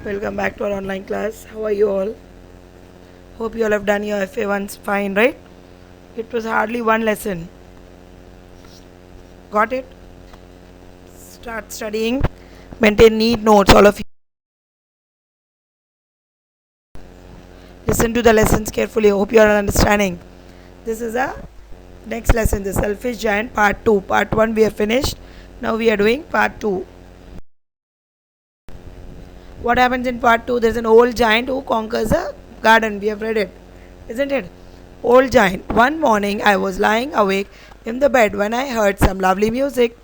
Welcome back to our online class. How are you all? Hope you all have done your FA1s fine, right? It was hardly one lesson. Got it? Start studying. Maintain neat notes, all of you. Listen to the lessons carefully. Hope you are understanding. This is a next lesson, the selfish giant part 2. Part 1 we have finished. Now we are doing part 2. What happens in part 2? There's an old giant who conquers a garden. We have read it, isn't it? Old giant. One morning I was lying awake in the bed when I heard some lovely music.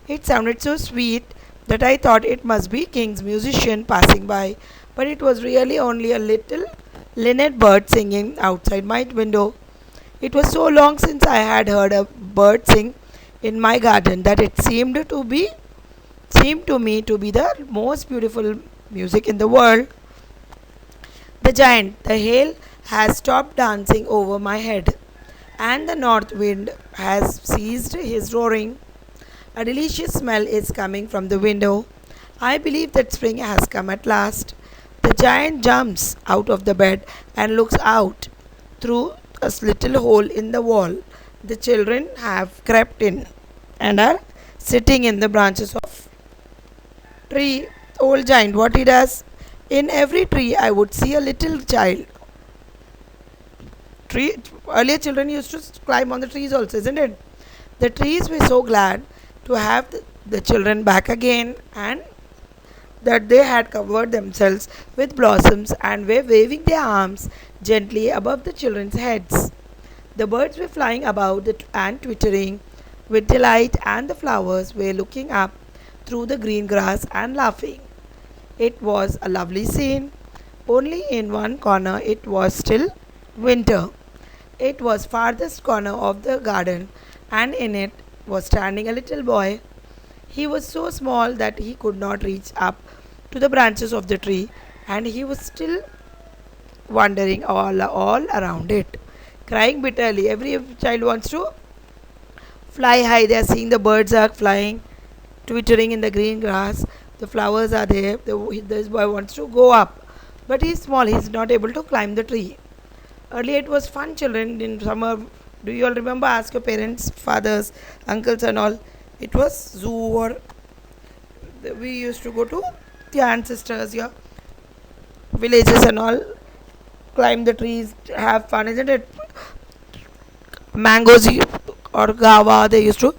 It sounded so sweet that I thought it must be King's musician passing by, but it was really only a little linnet bird singing outside my window. It was so long since I had heard a bird sing in my garden that it seemed to me to be the most beautiful music in the world. The giant, the hail, has stopped dancing over my head, and the north wind has ceased his roaring. A delicious smell is coming from the window. I believe that spring has come at last. The giant jumps out of the bed and looks out through a little hole in the wall. The children have crept in and are sitting in the branches of tree. Old giant, what he does? In every tree I would see a little child. Tree Earlier children used to climb on the trees also, isn't it? The trees were so glad to have the children back again, and that they had covered themselves with blossoms and were waving their arms gently above the children's heads. The birds were flying about and twittering with delight, and the flowers were looking up through the green grass and laughing. It was a lovely scene. Only in one corner it was still winter. It was farthest corner of the garden, and in it was standing a little boy. He was so small that he could not reach up to the branches of the tree, and he was still wandering all around it, crying bitterly. Every child wants to fly high. They are seeing the birds are flying, twittering in the green grass. The flowers are there. This boy wants to go up, but he's small. He's not able to climb the tree. Earlier it was fun, children. In summer, do you all remember? Ask your parents, fathers, uncles, and all. It was zoo, or we used to go to your ancestors, your villages, and all. Climb the trees, have fun, isn't it? Mangoes or guava, they used to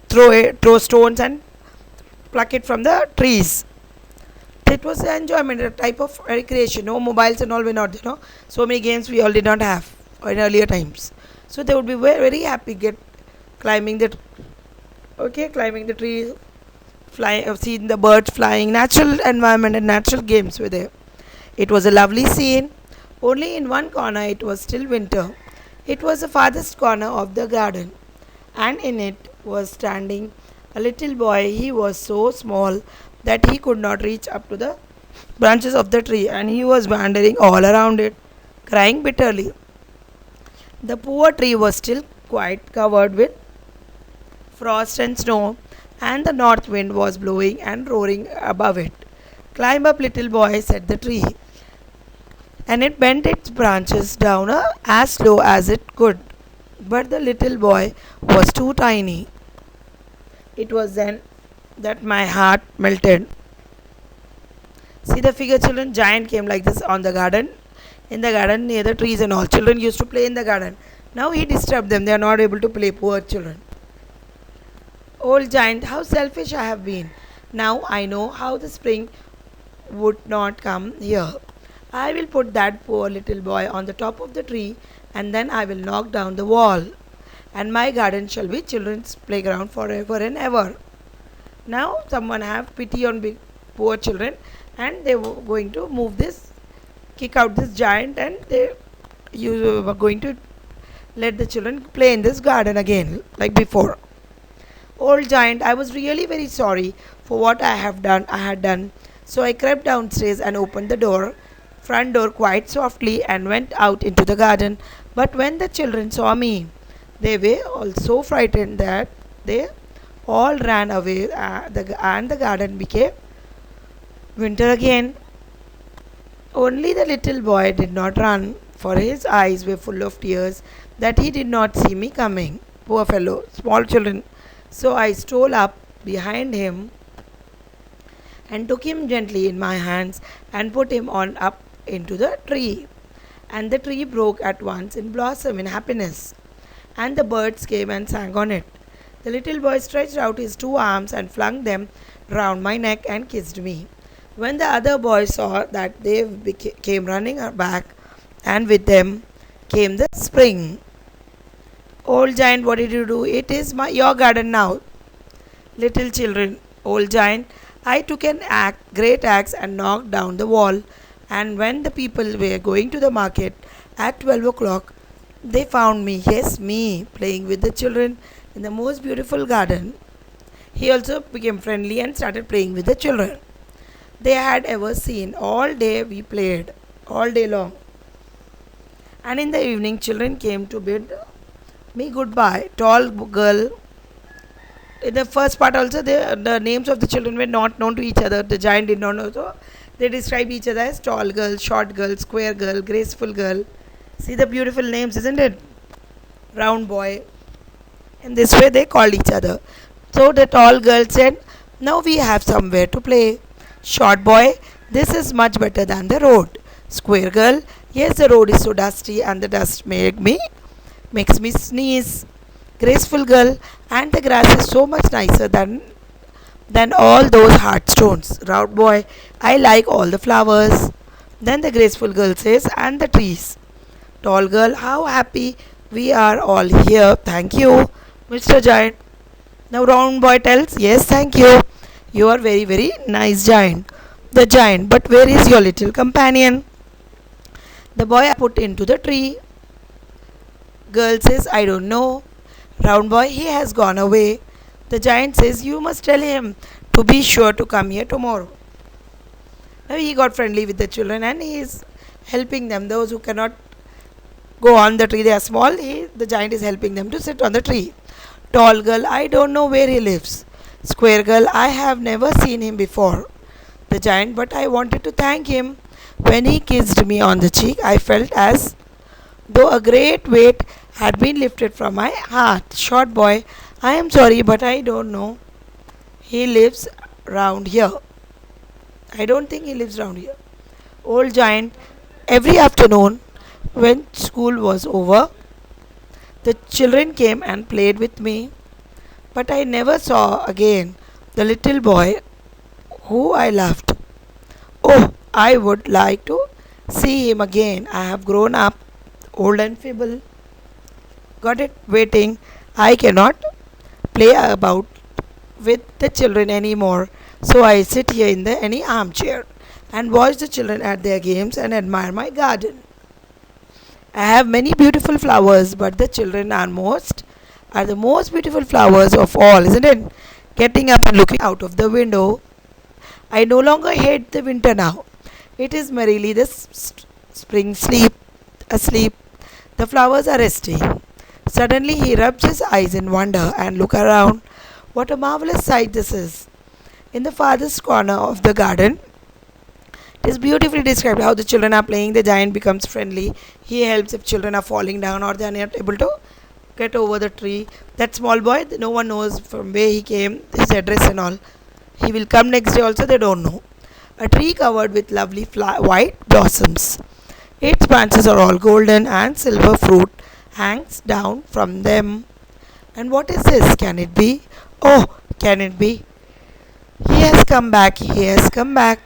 throw stones and pluck it from the trees. It was an enjoyment, a type of recreation. No mobiles and all were not, so many games we all did not have in earlier times. So they would be very, very happy climbing climbing the tree, flying, seeing the birds flying. Natural environment and natural games were there. It was a lovely scene. Only in one corner it was still winter. It was the farthest corner of the garden, and in it was standing a little boy. He was so small that he could not reach up to the branches of the tree, and he was wandering all around it, crying bitterly. The poor tree was still quite covered with frost and snow, and the north wind was blowing and roaring above it. Climb up, little boy, said the tree, and it bent its branches down as slow as it could. But the little boy was too tiny. It was then that my heart melted. See the figure, children. Giant came like this on the garden, in the garden near the trees and all. Children used to play in the garden. Now he disturbed them. They are not able to play, poor children. Old giant, how selfish I have been. Now I know how the spring would not come here. I will put that poor little boy on the top of the tree, and then I will knock down the wall, and my garden shall be children's playground forever and ever. Now someone have pity on big poor children, and they were going to kick out this giant, and you were going to let the children play in this garden again like before. Old giant, I was really very sorry for what I had done. So I crept downstairs and opened the front door quite softly, and went out into the garden. But when the children saw me, they were all so frightened that they all ran away, and the garden became Winter again. Only the little boy did not run, for his eyes were full of tears that he did not see me coming. Poor fellow, small children. So I stole up behind him and took him gently in my hands and put him on up into the tree. And the tree broke at once in blossom in happiness, and the birds came and sang on it. The little boy stretched out his two arms and flung them round my neck and kissed me. When the other boys saw that, they came running back, and with them came the spring. Old giant, what did you do? It is your garden now. Little children, old giant, I took an great axe and knocked down the wall. And when the people were going to the market at 12 o'clock, they found me, yes, me, playing with the children in the most beautiful garden. He also became friendly and started playing with the children they had ever seen. All day we played, all day long. And in the evening, children came to bid me goodbye. Tall girl. In the first part also, the names of the children were not known to each other. The giant did not know. So they describe each other as tall girl, short girl, square girl, graceful girl. See the beautiful names, isn't it? Round boy. In this way they called each other. So the tall girl said, now we have somewhere to play. Short boy, this is much better than the road. Square girl, yes, the road is so dusty and the dust makes me sneeze. Graceful girl, and the grass is so much nicer than all those hard stones. Round boy, I like all the flowers. Then the graceful girl says, and the trees. Tall girl, how happy we are all here. Thank you, Mr. Giant. Now round boy tells, yes, thank you. You are very, very nice giant. The giant, but where is your little companion? The boy I put into the tree. Girl says, I don't know. Round boy, he has gone away. The giant says, you must tell him to be sure to come here tomorrow. Now he got friendly with the children and he is helping them. Those who cannot go on the tree, they are small. The giant is helping them to sit on the tree. Tall girl, I don't know where he lives. Square girl, I have never seen him before. The giant, but I wanted to thank him. When he kissed me on the cheek, I felt as though a great weight had been lifted from my heart. Short boy, I am sorry, but I don't know. He lives round here. I don't think he lives round here. Old giant, every afternoon when school was over, the children came and played with me, but I never saw again the little boy who I loved. Oh, I would like to see him again. I have grown up, old and feeble. Got it? Waiting. I cannot play about with the children anymore. So I sit here in any armchair and watch the children at their games and admire my garden. I have many beautiful flowers, but the children are the most beautiful flowers of all, isn't it? Getting up and looking out of the window. I no longer hate the winter now. It is merrily the spring asleep. The flowers are resting. Suddenly he rubs his eyes in wonder and look around. What a marvelous sight this is. In the farthest corner of the garden, it is beautifully described how the children are playing. The giant becomes friendly. He helps if children are falling down or they are not able to get over the tree. That small boy, no one knows from where he came, his address and all. He will come next day also, they don't know. A tree covered with lovely white blossoms. Its branches are all golden and silver fruit hangs down from them. And what is this? Can it be? Oh, can it be? He has come back. He has come back.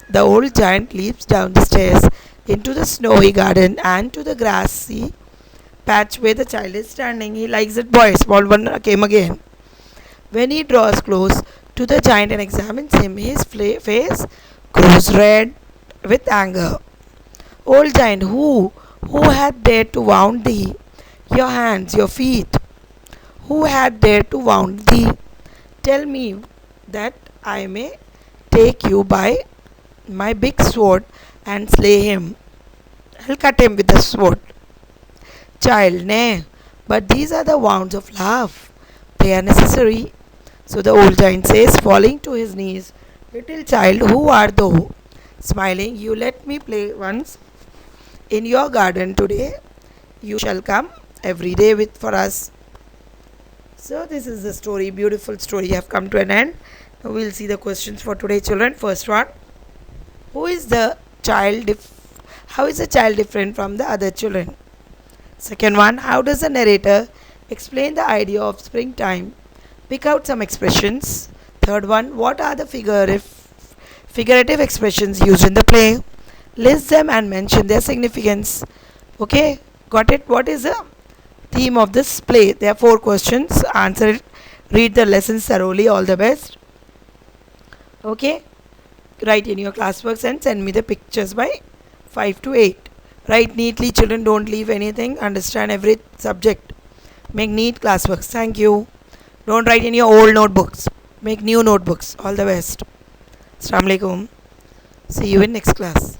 The old giant leaps down the stairs into the snowy garden and to the grassy patch where the child is standing. He likes it, boy. Small one came again. When he draws close to the giant and examines him, his face grows red with anger. Old giant, who had dared to wound thee? Your hands, your feet. Who had dared to wound thee? Tell me that I may take you by my big sword and slay him. I'll cut him with the sword. Child, nay, but these are the wounds of love. They are necessary. So the old giant says, falling to his knees Little child, who art thou? Smiling, you let me play once in your garden today. You shall come every day with for us. So this is the story, beautiful story. You have come to an end. Now we'll see the questions for today, children. First one: Who is the child? How is the child different from the other children? Second one: How does the narrator explain the idea of springtime? Pick out some expressions. Third one: What are the figurative expressions used in the play? List them and mention their significance. Okay, got it? What is the theme of this play? There are 4 questions. Answer it. Read the lessons thoroughly. All the best. Okay, write in your classworks and send me the pictures by 5 to 8. Write neatly, children. Don't leave anything. Understand every subject. Make neat classworks. Thank you. Don't write in your old notebooks. Make new notebooks. All the best. Assalamu alaikum. See you in next class.